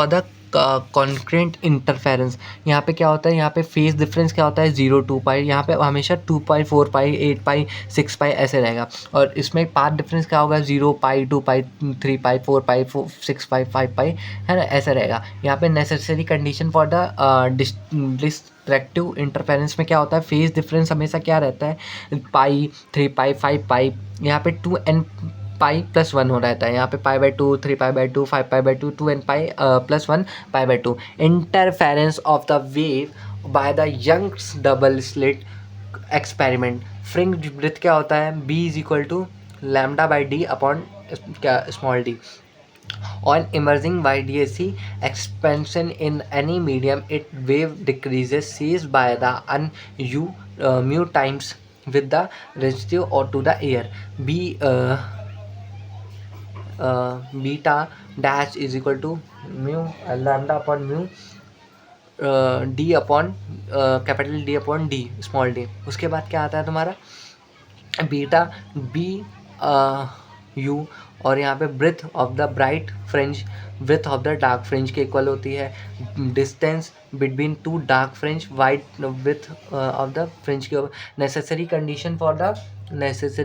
the congruent interference. यहाँ पे क्या होता है. यहाँ पे फेज डिफरेंस क्या होता है 0 2 पाई. यहाँ पे हमेशा 2 पाई 4 पाई 8 पाई 6 पाई ऐसे रहेगा. और इसमें पाथ डिफरेंस क्या होगा 0 पाई 2 पाई 3 पाई 4 पाई 6 पाई 5 पाई है ना, ऐसे रहेगा. यहाँ पे necessary condition for the destructive interference में क्या होता है. फेज डिफरेंस हमेशा क्या रहता है पाई 3 पाई 5 पाई. यहाँ पे 2n पाई प्लस 1 हो रहता है. यहाँ पे pi by 2 3 pi by 2 5 pi by 2 2n pi plus 1 pi by 2. Interference of the wave by the Young's double slit experiment. Fringe breadth क्या होता है. b is equal to lambda by D upon क्या small D. On emerging YDAC expansion in any medium, its wave decreases seized by the mu times with the relative or to the air. Beta dash is equal to mu lambda upon mu D upon capital D upon D small D. उसके बाद क्या आता है तुम्हारा beta B you. और यहाँ पे breadth of the bright fringe breadth of the dark fringe के इक्वल होती है. Distance between two dark fringe wide breadth of the fringe के. Necessary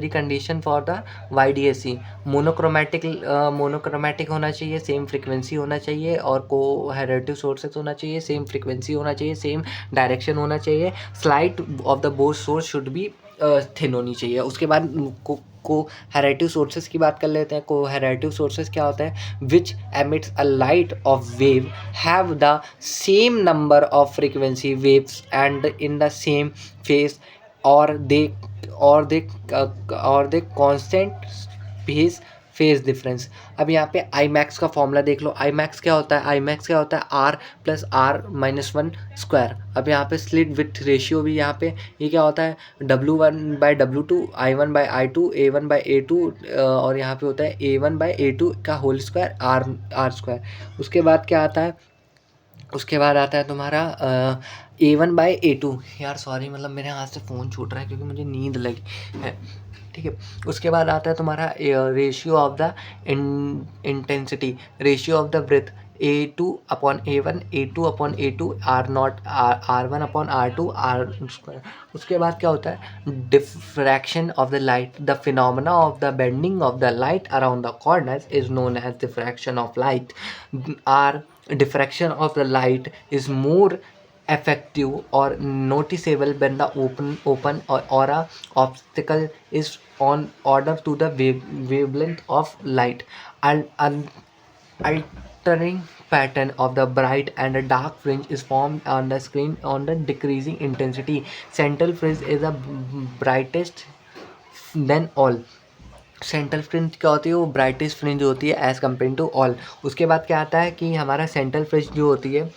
condition for the YDAC. Monochromatic होना चाहिए, सेम फ्रीक्वेंसी होना चाहिए, और कोहेरेटिव सोर्सेस होना चाहिए, सेम फ्रीक्वेंसी होना चाहिए, सेम डायरेक्शन होना चाहिए. Slight of the both source should be thin होनी चाहिए. उसके बाद कोहेरेटिव सोर्सेस की बात कर लेते हैं. कोहेरेटिव सोर्सेस क्या होता है. Which emits a light of wave have the same number of frequency waves and in the same phase और दे कांस्टेंट फेज डिफरेंस. अब यहाँ पे आई मैक्स का फॉर्मूला देख लो. आई मैक्स क्या होता है R plus R minus 1 square. अब यहाँ पे स्लिट विथ रेशियो भी यहाँ पे ये क्या होता है W1/W2 I1/I2 A1/A2 और यहाँ पे होता है A1/A2 का होल स्क्वायर आर स्क्वायर. उसके बाद क्या आता है. उसके बाद आता है तुम्हारा A1/A2. यार सॉरी मतलब मेरे हाथ से फ़ोन छूट रहा है क्योंकि मुझे नींद लगी है. ठीक है. उसके बाद आता है तुम्हारा ratio of the intensity ratio of the breadth A2/A1 A2/A2 R0 R1/R2 R square. उसके बाद क्या होता है diffraction of the light. The phenomena of the bending of the light around the corners is known as diffraction of light. Diffraction of the light is more effective or noticeable when the open or a obstacle is on order to the wavelength of light. Altering pattern of the bright and dark fringe is formed on the screen on the decreasing intensity. Central fringe is the brightest than all. Central fringe क्या होती है वो brightest fringe होती है as compare to all. उसके बाद क्या आता है कि हमारा सेंट्रल फ्रिंज जो होती है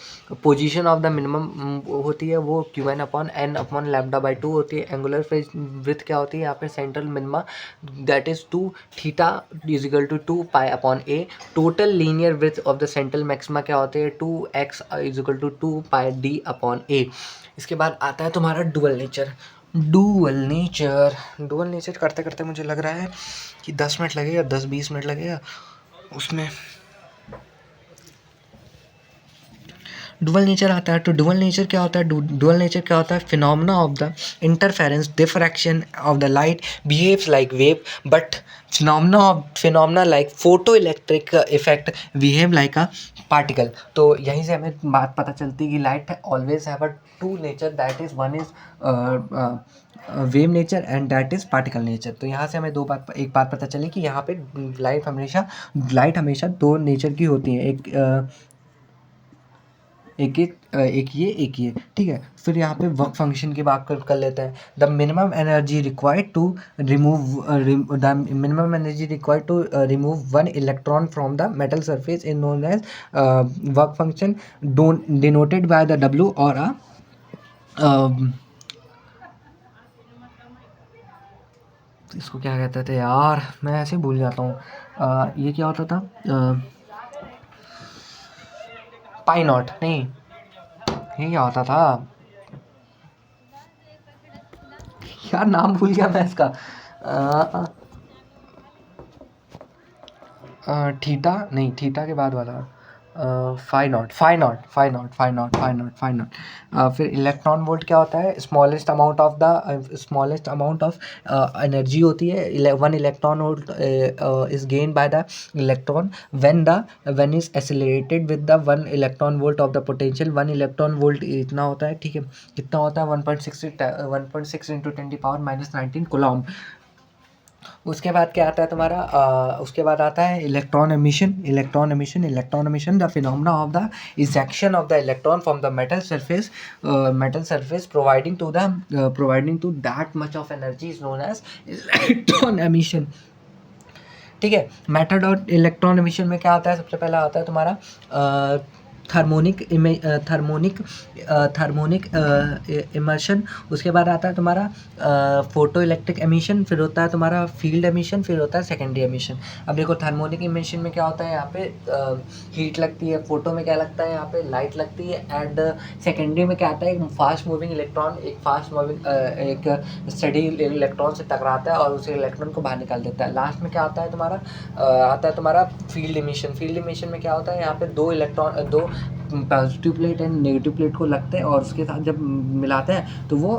पोजीशन ऑफ द मिनिमम होती है वो Q1/n/λ/2 होती है. एंगुलर फ्रिंज विथ क्या होती है यहाँ पे central minima that is 2 theta is equal to 2 π/a. Total linear width of the central maxima क्या होते हैं 2x is equal to 2 πd/a. इसके बाद आता है तुम्हारा डुअल नेचर करते करते मुझे लग रहा है कि 10 मिनट लगेगा 10-20 मिनट लगेगा. उसमें डुअल नेचर आता है। तो डुअल नेचर क्या होता है? डुअल नेचर क्या होता है? Phenomena of the interference diffraction of the light behaves like wave, but phenomena like photo electric effect behave like a particle. तो यहीं से हमें बात पता चलती है कि light always have a two nature, that is one is wave nature and that is particle nature. तो यहाँ से हमें एक बात पता चली कि यहाँ पे लाइट हमेशा दो नेचर की होती है, एक ये, ठीक है। फिर यहाँ पे वर्क फंक्शन की बात कर लेते हैं। The minimum energy required to remove one electron from the metal surface is known as work function, denoted by the W और इसको क्या कहते थे यार, मैं ऐसे ही भूल जाता हूँ। ये क्या होता था? पाई नॉट नहीं, ये क्या होता था यार, नाम भूल गया मैं इसका। थीटा नहीं, थीटा के बाद वाला फाई नॉट। फिर इलेक्ट्रॉन वोल्ट क्या होता है? स्मॉलेस्ट अमाउंट ऑफ एनर्जी होती है। One electron volt is gain by the electron when is accelerated with the one electron volt of the potential. One electron volt इतना होता है, ठीक है, कितना होता है? 1.6 इंटू 10⁻⁻19 कूलॉम। उसके बाद क्या आता है तुम्हारा? उसके बाद आता है electron emission. The phenomena of the ejection of the electron from the metal surface providing to that much of energy is known as electron emission, ठीक है। मेथड ऑफ इलेक्ट्रॉन एमिशन में क्या आता है? सबसे पहला आता है तुम्हारा थर्मोनिक इमर्शन। उसके बाद आता है तुम्हारा फोटो इलेक्ट्रिक एमिशन, फिर होता है तुम्हारा फील्ड एमिशन, फिर होता है सेकेंडरी एमिशन। अब देखो थर्मोनिक इमिशन में क्या होता है? यहाँ पे हीट लगती है। फोटो में क्या लगता है? यहाँ पे लाइट लगती है। एंड सेकेंडरी में क्या आता है? एक फास्ट मूविंग इलेक्ट्रॉन एक स्टडी इलेक्ट्रॉन से टकराता है और उस इलेक्ट्रॉन को बाहर निकाल देता है। लास्ट में क्या आता है तुम्हारा? आता है तुम्हारा फील्ड एमिशन में क्या होता है? यहाँ पे दो positive plate and negative plate को लगते हैं और उसके साथ जब मिलाते हैं तो वो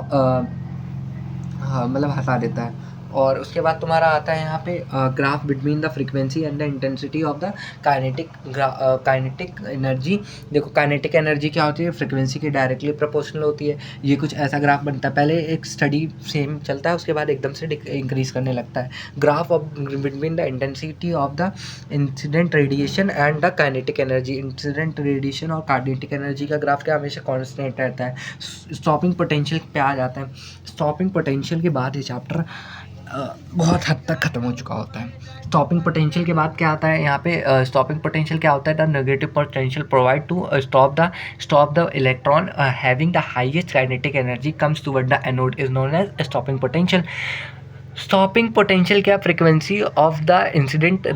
मतलब हटा देता है। और उसके बाद तुम्हारा आता है यहाँ पे graph between the frequency and the intensity of the kinetic energy. देखो काइनेटिक एनर्जी क्या होती है? फ्रीक्वेंसी के डायरेक्टली प्रोपोर्शनल होती है। ये कुछ ऐसा ग्राफ बनता है, पहले एक स्टडी सेम चलता है, उसके बाद एकदम से इंक्रीज करने लगता है। Graph of between the intensity of the incident radiation and the kinetic energy. Incident radiation और काइनेटिक एनर्जी का ग्राफ क्या हमेशा कॉन्स्टेंट रहता है। स्टॉपिंग पोटेंशियल पे आ जाता है। स्टॉपिंग पोटेंशियल के बाद ये चैप्टर बहुत हद तक ख़त्म हो चुका होता है। स्टॉपिंग पोटेंशियल के बाद क्या आता है? यहाँ पे स्टॉपिंग पोटेंशियल क्या होता है? The negative potential provide to stop the electron having the highest kinetic energy comes toward the anode is known as stopping potential. Stopping potential क्या? Frequency of the incident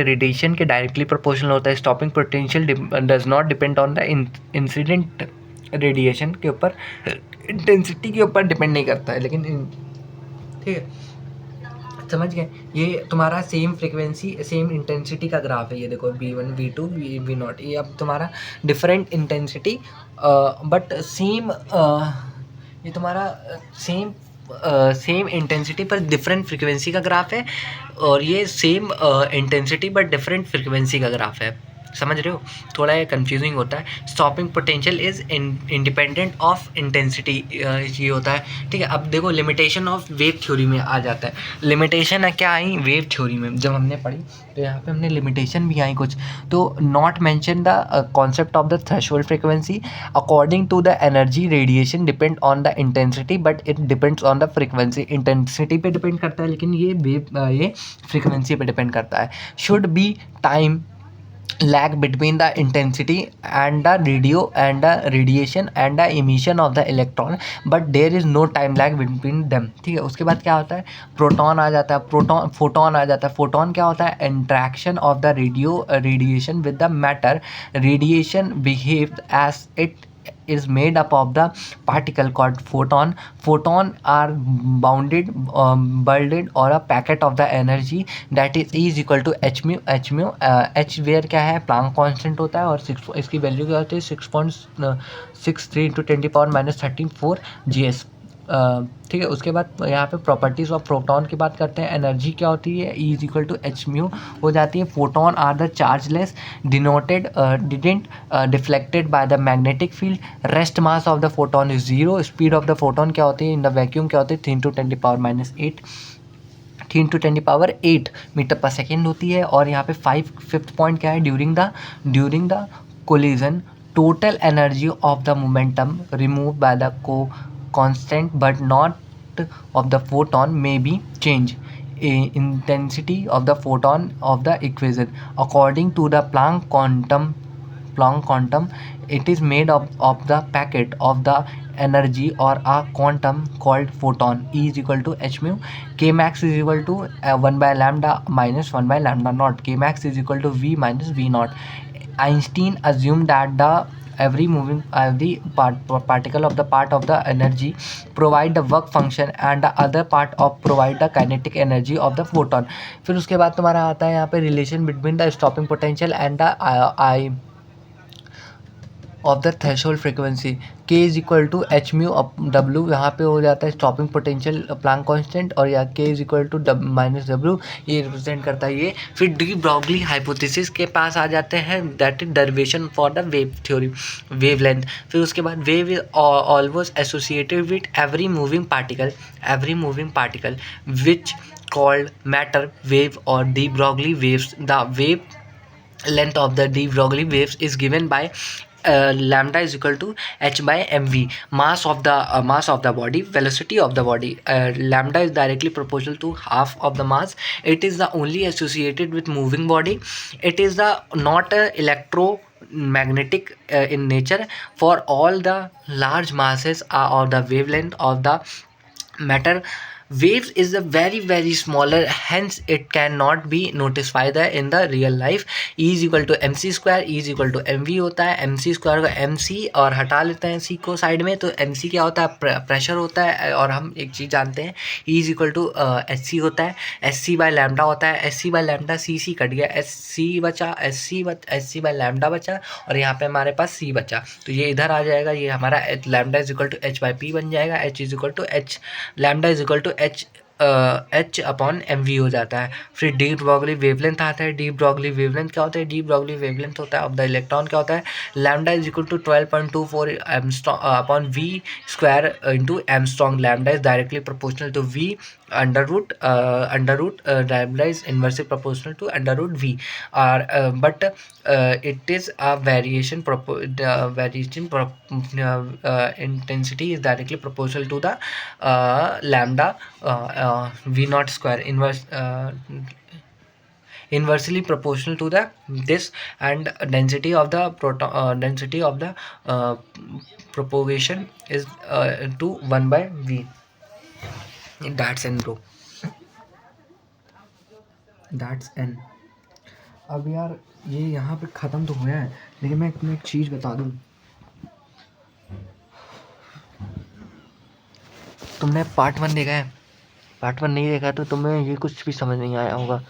radiation के directly proportional होता है। Stopping potential does not depend on the incident radiation के ऊपर, intensity के ऊपर depend नहीं करता है, लेकिन ठीक है, समझ गए? ये तुम्हारा सेम फ्रीक्वेंसी सेम इंटेंसिटी का ग्राफ है। ये देखो V1 V2 V0, ये अब तुम्हारा डिफरेंट इंटेंसिटी बट सेम, ये तुम्हारा सेम इंटेंसिटी पर डिफरेंट फ्रीक्वेंसी का ग्राफ है, और ये same intensity but different frequency का ग्राफ है। समझ रहे हो? थोड़ा ये कन्फ्यूजिंग होता है। Stopping potential is independent of intensity, ये होता है, ठीक है। अब देखो लिमिटेशन ऑफ वेव थ्योरी में आ जाता है। लिमिटेशन है क्या आई वेव थ्योरी में जब हमने पढ़ी, तो यहाँ पे हमने लिमिटेशन भी आई कुछ। तो not mention the concept of the threshold frequency according to the energy radiation depend on the intensity but it depends on the frequency. Intensity पे डिपेंड करता है, लेकिन ये फ्रीक्वेंसी पे डिपेंड करता है। Should be time lag between the intensity and the radiation and the emission of the electron, but there is no time lag between them, ठीक है। उसके बाद क्या होता है? प्रोटॉन आ जाता है, फोटोन आ जाता है। फोटोन क्या होता है? Interaction of the radiation with the matter. Radiation behave as it is made up of the particle called photon. Photon are bounded, bundled or a packet of the energy that is E is equal to h mu. H where क्या है, Planck constant होता है, और इसकी value क्या होती है 6.63 into 10⁻³ GS। ठीक है। उसके बाद यहाँ पे प्रॉपर्टीज़ ऑफ प्रोटॉन की बात करते हैं। एनर्जी क्या होती है, E is equal to H mu हो जाती है। Photon are the chargeless, denoted didn't deflected by the magnetic field. Rest mass of the photon is 0। Speed of the photon क्या होती है इन द वैक्यूम, क्या होती है 3 × 10⁻⁸ 3 × 10⁸ मीटर पर सेकेंड होती है। और यहाँ पे फिफ्थ पॉइंट क्या है, during the collision total energy of the momentum remove by the constant but not of the photon may be change intensity of the photon of the equation according to the Planck quantum. It is made of the packet of the energy or a quantum called photon. E is equal to h mu. K max is equal to 1 by lambda minus 1 by lambda naught. K max is equal to V minus V naught. Einstein assumed that the every particle of the part of the energy provide the work function and the other part of provide the kinetic energy of the photon. फिर उसके बाद तुम्हारा आता है यहाँ पे relation between the stopping potential and the I of the threshold frequency. K is equal to H mu W, यहाँ पे हो जाता है स्टॉपिंग पोटेंशियल प्लांक कांस्टेंट, और या K is equal to minus W, ये रिप्रेजेंट करता है ये। फिर डी ब्रॉगली हाइपोथेसिस के पास आ जाते हैं, that is derivation for the wave theory, wavelength. फिर उसके बाद wave is always associated with every moving particle which called matter wave और de Broglie waves. The wave length of the de Broglie waves is given by lambda is equal to h by mv, mass of the body, velocity of the body. Lambda is directly proportional to half of the mass. It is the only associated with moving body. It is the not electromagnetic in nature. For all the large masses or the wavelength of the matter, waves is a very smaller, hence it cannot be noticed by the in the real life. E is equal to mc square, E is equal to mv होता है। mc square का mc और हटा लेते हैं c को side में, तो mc क्या होता है, प्रेशर होता है। और हम एक चीज़ जानते हैं, E is equal to hc होता है, hc बाय लैम्डा होता है। hc by lambda c cut गया, hc बचा, hc बाय लैम्डा बचा, और यहाँ पे हमारे पास c बचा, तो ये इधर आ जाएगा। ये हमारा lambda is equal to h by p बन जाएगा। h is equal to h, lambda is equal to h upon mv हो जाता है। फिर डी ब्रॉगली वेवलेंथ आता है। डी ब्रॉगली वेवलेंथ क्या होता है, डी ब्रॉगली वेवलेंथ होता है ऑफ द इलेक्ट्रॉन, क्या होता है, lambda is equal to 12.24 angstrom upon V square into angstrom. Lambda is directly proportional to V under root lambda is inversely proportional to under root V R, but it is a variation intensity is directly proportional to the lambda v naught square, inversely proportional to the this, and density of the propagation is to 1 by v. That's n bro, that's n. अब यार ये यहाँ पे ख़त्म तो हुआ है, लेकिन मैं तुम्हें एक चीज़ बता दूँ। तुमने पार्ट 1 देखा है? पार्ट 1 नहीं देखा तो तुम्हें ये कुछ भी समझ नहीं आया होगा।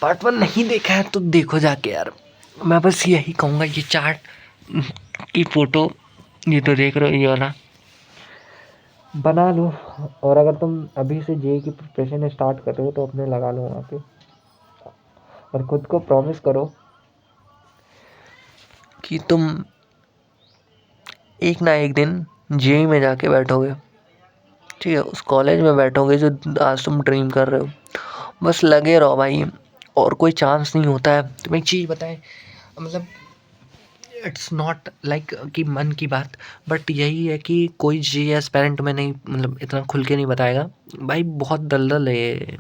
पार्ट 1 नहीं देखा है तो देखो जाके यार। मैं बस यही कहूँगा, ये चार्ट की फ़ोटो ये तो देख रहे हो, ये वाला बना लो, और अगर तुम अभी से जेईई की प्रिपरेशन स्टार्ट कर रहे हो तो अपने लगा लो वहाँ पे, और खुद को प्रॉमिस करो कि तुम एक ना एक दिन जेईई में जाके बैठोगे, ठीक है, उस कॉलेज में बैठोगे जो आज तुम ड्रीम कर रहे हो। बस लगे रहो भाई, और कोई चांस नहीं होता है। तुम एक चीज़ बताएं, मतलब इट्स नॉट लाइक कि मन की बात, बट यही है कि कोई जेईई एस्पिरेंट में नहीं, मतलब इतना खुल के नहीं बताएगा भाई, बहुत दलदल है ये।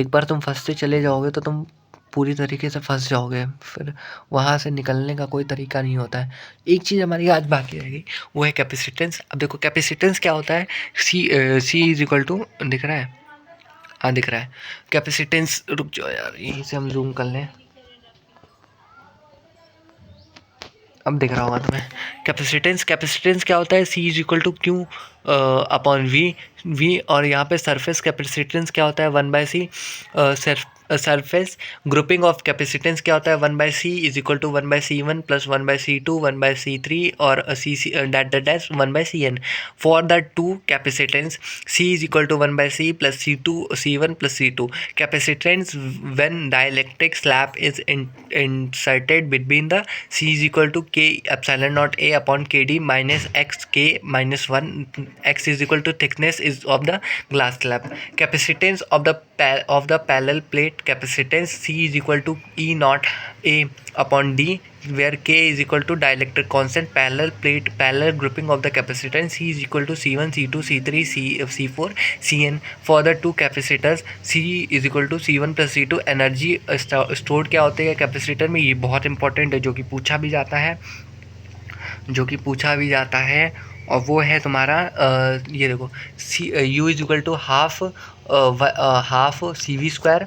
एक बार तुम फंसते चले जाओगे तो तुम पूरी तरीके से फंस जाओगे, फिर वहाँ से निकलने का कोई तरीका नहीं होता है। एक चीज़ हमारी आज बाकी रहेगी, वो है कैपेसिटेंस। अब देखो कैपेसिटेंस क्या होता है, सी इज इक्वल टू, दिख रहा है, हाँ दिख रहा है कैपेसिटेंस। रुक जाओ यार, यहीं से हम जूम कर लें। अब दिख रहा होगा तुम्हें। कैपेसिटेंस क्या होता है, C is equal to Q upon V. और यहाँ पे सरफेस कैपेसिटेंस क्या होता है, 1/c। Surface grouping of capacitance क्या होता है, 1/c is equal to 1/c1 plus 1/c2 1/c3 और C dot dash 1/cn। For the two capacitance c is equal to 1/c plus c1 plus c2। Capacitance when dielectric slab is inserted between the c is equal to k epsilon naught a upon kd minus x k minus 1 x is equal to thickness is of the glass slab. Capacitance of the parallel plate capacitance c is equal to e naught a upon d, where k is equal to dielectric constant. Parallel grouping of the capacitance c is equal to c1 c2 c3 c4 cn. For the two capacitors c is equal to c1 plus c2। Energy store क्या होती है capacitor में, ये बहुत important है, जो कि पूछा भी जाता है और वो है तुम्हारा ये देखो, u is equal to half C V square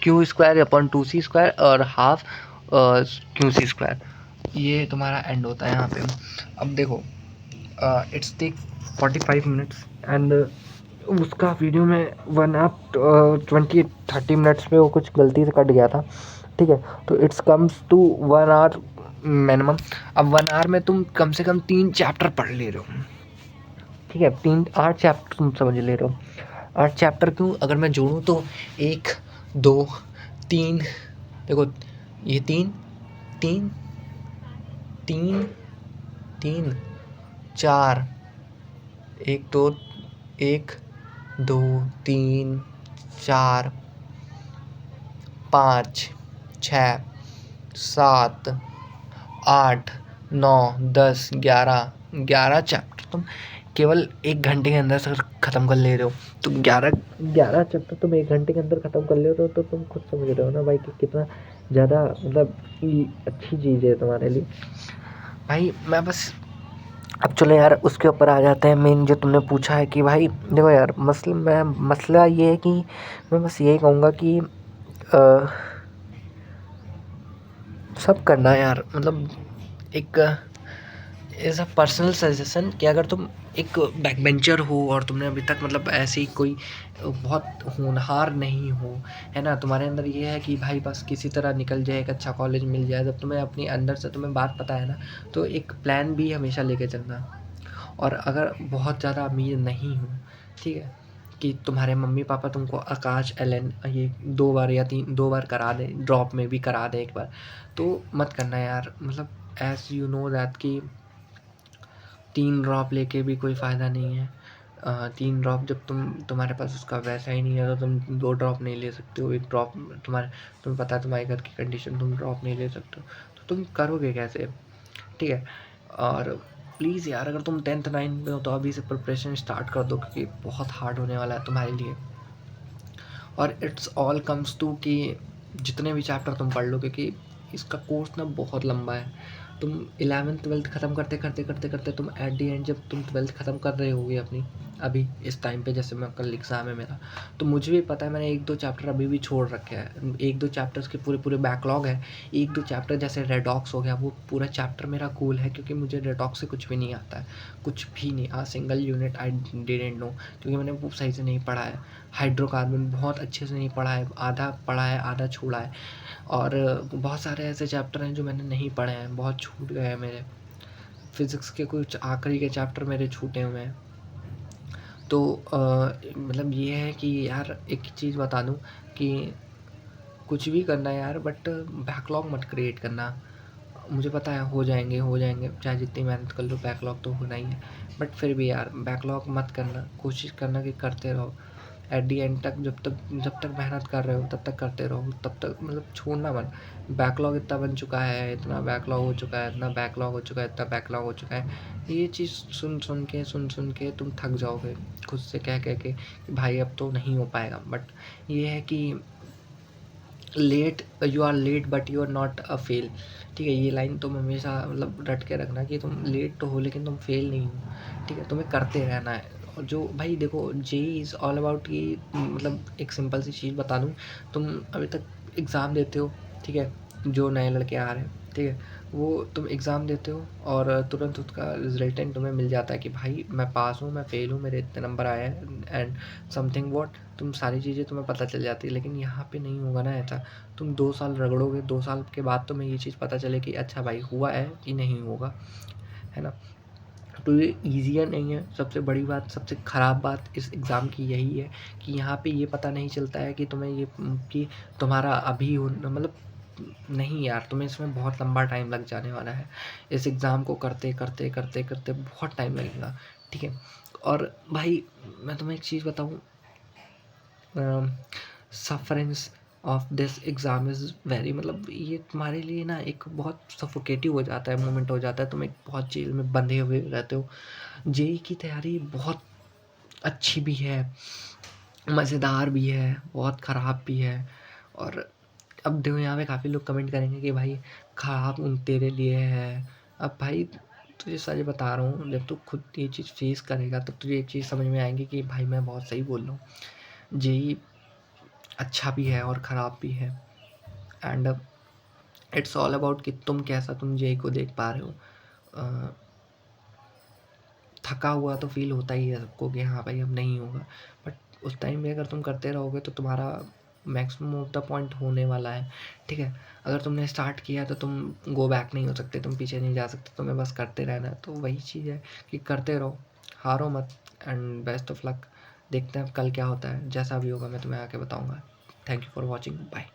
Q square upon 2c square और हाफ क्यू सी स्क्वायर। ये तुम्हारा एंड होता है यहाँ पे। अब देखो इट्स टेक 45 मिनट्स एंड उसका वीडियो में 1 hour 20-30 मिनट्स में वो कुछ गलती से कट गया था, ठीक है। तो it's comes to 1 hour minimum. अब 1 hour में तुम कम से कम 3 चैप्टर पढ़ ले रहे हो, ठीक है। 8 चैप्टर तुम समझ ले रहे हो। 8 चैप्टर क्यों, अगर मैं जोड़ूँ तो 1 2 3, देखो ये 3 3 3 3 4 1 2 3 4 5 6 7 8 9 10 11 चैप्टर तुम केवल 1 घंटे के अंदर ख़त्म कर ले रहे हो। तो 11 चैप्टर तुम 1 घंटे के अंदर ख़त्म कर ले रहे हो, तो तुम खुद समझ रहे हो ना भाई कि कितना ज़्यादा मतलब अच्छी चीज़ है तुम्हारे लिए भाई। मैं बस अब चलो यार उसके ऊपर आ जाते हैं मेन जो तुमने पूछा है कि भाई देखो यार मसला ये है कि मैं बस यही कहूँगा कि सब करना है यार, मतलब एक एज अ पर्सनल सजेशन कि अगर तुम एक बैक बेंचर हो और तुमने अभी तक मतलब ऐसी कोई बहुत होनहार नहीं हो, है ना, तुम्हारे अंदर ये है कि भाई बस किसी तरह निकल जाए, एक अच्छा कॉलेज मिल जाए, जब तुम्हें अपनी अंदर से तुम्हें बात पता है ना, तो एक प्लान भी हमेशा लेके चलना। और अगर बहुत ज़्यादा अमीर नहीं हो, ठीक है, कि तुम्हारे मम्मी पापा तुमको आकाश एलन ये 2 बार या 2 बार करा दें, ड्रॉप में भी करा दें एक बार, तो मत करना यार। मतलब एज़ यू नो दैट कि 3 ड्रॉप लेके भी कोई फ़ायदा नहीं है। 3 ड्रॉप जब तुम्हारे पास उसका वैसा ही नहीं है तो तुम 2 ड्रॉप नहीं ले सकते हो। 1 ड्रॉप तुम्हें पता है तुम्हारे घर की कंडीशन, तुम ड्रॉप नहीं ले सकते हो, तो तुम करोगे कैसे, ठीक है। और प्लीज़ यार अगर तुम 10th 9th में हो तो अभी से प्रिपरेशन स्टार्ट कर दो, क्योंकि बहुत हार्ड होने वाला है तुम्हारे लिए। और इट्स ऑल कम्स टू कि जितने भी चैप्टर तुम पढ़ लो, क्योंकि इसका कोर्स ना बहुत लंबा है। तुम 11th 12th ख़त्म करते तुम एट दी एंड जब तुम 12th ख़त्म कर रहे होगे अपनी, अभी इस टाइम पे जैसे मैं कल एग्ज़ाम है मेरा, तो मुझे भी पता है मैंने 1-2 चैप्टर अभी भी छोड़ रखे हैं। 1-2 चैप्टर्स के पूरे बैकलॉग है। 1-2 चैप्टर जैसे रेडॉक्स हो गया, वो पूरा चैप्टर मेरा कूल है, क्योंकि मुझे रेडॉक्स से कुछ भी नहीं आता है, कुछ भी नहीं। Single unit I didn't know, क्योंकि मैंने वो सही से नहीं पढ़ा है। हाइड्रोकार्बन बहुत अच्छे से नहीं पढ़ा है, आधा पढ़ा है आधा छोड़ा है। और बहुत सारे ऐसे चैप्टर हैं जो मैंने नहीं पढ़े हैं, बहुत छूट गए हैं मेरे। फिज़िक्स के कुछ आखिरी के चैप्टर मेरे छूटे हुए हैं। तो मतलब ये है कि यार एक चीज़ बता दूँ कि कुछ भी करना है यार, बट बैकलॉग मत क्रिएट करना। मुझे पता है हो जाएंगे, चाहे जितनी मेहनत कर लो बैकलॉग तो होना ही है, बट फिर भी यार बैकलॉग मत करना। कोशिश करना कि करते रहो एट दी एंड तक, जब तक मेहनत कर रहे हो तब तक करते रहो, तब तक मतलब छोड़ना मत। बैकलॉग इतना बन चुका है, इतना बैकलॉग हो चुका है, इतना बैकलॉग हो चुका है, इतना बैकलॉग हो चुका है। ये चीज़ सुन के तुम थक जाओगे खुद से कह के कि भाई अब तो नहीं हो पाएगा। बट ये है कि you are late but you are not a fail, ठीक है। ये लाइन तुम हमेशा मतलब रट के रखना कि तुम लेट तो हो लेकिन तुम फेल नहीं हो, ठीक है। तुम्हें करते रहना है। और जो भाई देखो जेईई इज़ ऑल अबाउट कि मतलब एक सिंपल सी चीज़ बता दूँ, तुम अभी तक एग्ज़ाम देते हो, ठीक है, जो नए लड़के आ रहे हैं, ठीक है, वो तुम एग्ज़ाम देते हो और तुरंत उसका रिज़ल्टेंट तुम्हें मिल जाता है कि भाई मैं पास हूँ, मैं फ़ेल हूँ, मेरे इतने नंबर आए हैं एंड समथिंग व्हाट, तुम सारी चीज़ें तुम्हें पता चल जाती है। लेकिन यहाँ पे नहीं होगा ना ऐसा। तुम 2 साल रगड़ोगे, 2 साल के बाद तुम्हें ये चीज़ पता चले कि अच्छा भाई हुआ है कि नहीं होगा, है ना? तो ये ईज़ियर नहीं है। सबसे बड़ी बात, सबसे ख़राब बात इस एग्ज़ाम की यही है कि यहाँ पे ये पता नहीं चलता है कि तुम्हें ये कि तुम्हारा अभी हो मतलब नहीं यार, तुम्हें इसमें बहुत लंबा टाइम लग जाने वाला है। इस एग्ज़ाम को करते, करते, करते, करते बहुत टाइम लगेगा, ठीक है? और भाई मैं तुम्हें एक चीज़ बताऊँ, sufferance of this exam is very मतलब ये तुम्हारे लिए ना एक बहुत सफोकेटिव हो जाता है, मोमेंट हो जाता है। तुम एक बहुत जेल में बंधे हुए रहते हो। जेईई की तैयारी बहुत अच्छी भी है, मज़ेदार भी है, बहुत ख़राब भी है। और अब देखो यहाँ पे काफ़ी लोग कमेंट करेंगे कि भाई ख़राब तेरे लिए है। अब भाई तुझे सच बता रहा हूँ, जब तू खुद ये चीज़ फेस करेगा तब तुझे एक चीज़ समझ में आएगी कि भाई मैं बहुत सही बोल रहा हूँ। जेईई अच्छा भी है और ख़राब भी है एंड इट्स ऑल अबाउट कि तुम जेईई को देख पा रहे हो। थका हुआ तो फ़ील होता ही है सबको कि हाँ भाई अब नहीं होगा, बट उस टाइम में अगर तुम करते रहोगे तो तुम्हारा मैक्सिमम ऑफ द पॉइंट होने वाला है, ठीक है? अगर तुमने स्टार्ट किया तो तुम गो बैक नहीं हो सकते, तुम पीछे नहीं जा सकते, तुम्हें बस करते रहना है। तो वही चीज़ है कि करते रहो, हारो मत एंड बेस्ट ऑफ लक। देखते हैं अब कल क्या होता है, जैसा भी होगा मैं तुम्हें आके बताऊँगा। Thank you for watching, bye.